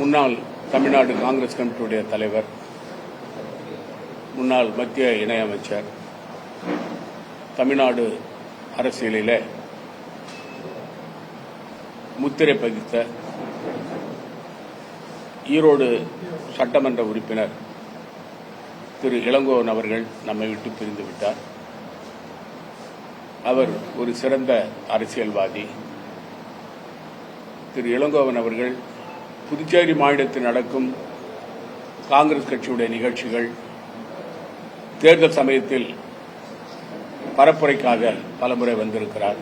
முன்னாள் தமிழ்நாடு காங்கிரஸ் கமிட்டியுடைய தலைவர், முன்னாள் மத்திய இணையமைச்சர், தமிழ்நாடு அரசியலிலே முத்திரை பதித்த ஈரோடு சட்டமன்ற உறுப்பினர் திரு இளங்கோவன் அவர்கள் நம்மை விட்டு பிரிந்துவிட்டார். அவர் ஒரு சிறந்த அரசியல்வாதி. திரு இளங்கோவன் அவர்கள் புதுச்சேரி மாநிலத்தில் நடக்கும் காங்கிரஸ் கட்சியுடைய நிகழ்ச்சிகள், தேர்தல் சமயத்தில் பரப்புரைக்காக பலமுறை வந்திருக்கிறார்.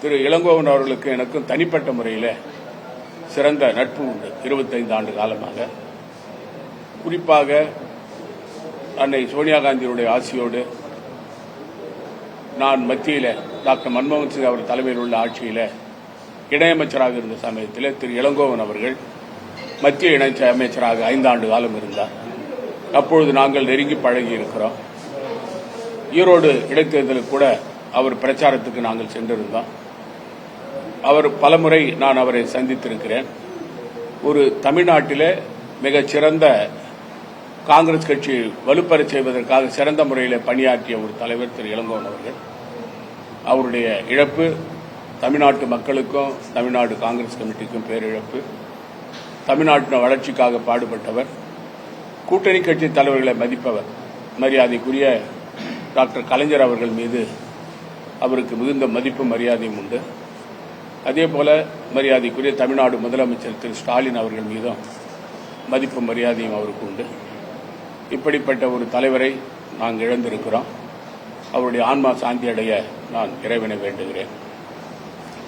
திரு இளங்கோவன் அவர்களுக்கு எனக்கும் தனிப்பட்ட முறையில் சிறந்த நட்பு உண்டு. 25 ஆண்டு காலமாக. குறிப்பாக அன்னை சோனியா காந்தியுடைய ஆசியோடு நான் மத்தியில் டாக்டர் மன்மோகன் சிங் அவர் தலைமையில் உள்ள ஆட்சியில் இணையமைச்சராக இருந்த சமயத்தில் திரு இளங்கோவன் அவர்கள் மத்திய இணை அமைச்சராக 5 ஆண்டு காலம் இருந்தார். அப்பொழுது நாங்கள் நெருங்கி பழகி இருக்கிறோம். ஈரோடு இடைத்தேர்தலுக்கு கூட அவர் பிரச்சாரத்துக்கு நாங்கள் சென்றிருந்தோம். அவர் பலமுறை நான் அவரை சந்தித்திருக்கிறேன். ஒரு தமிழ்நாட்டிலே மிகச் சிறந்த காங்கிரஸ் கட்சி வலுப்பெறச் செய்வதற்காக சிறந்த முறையில் பணியாற்றிய ஒரு தலைவர் திரு இளங்கோவன் அவர்கள். அவருடைய இழப்பு தமிழ்நாட்டு மக்களுக்கும் தமிழ்நாடு காங்கிரஸ் கமிட்டிக்கும் பேரிழப்பு. தமிழ்நாட்டின் வளர்ச்சிக்காக பாடுபட்டவர், கூட்டணி கட்சி தலைவர்களை மதிப்பவர். மரியாதைக்குரிய டாக்டர் கலைஞர் அவர்கள் மீது அவருக்கு மிகுந்த மதிப்பு மரியாதையும் உண்டு. அதேபோல மரியாதைக்குரிய தமிழ்நாடு முதலமைச்சர் திரு ஸ்டாலின் அவர்கள் மீதும் மதிப்பு மரியாதையும் அவருக்கு உண்டு. இப்படிப்பட்ட ஒரு தலைவரை நாங்கள் இழந்திருக்கிறோம். அவருடைய ஆன்மா சாந்தி அடைய நான் இறைவனை வேண்டுகிறேன்.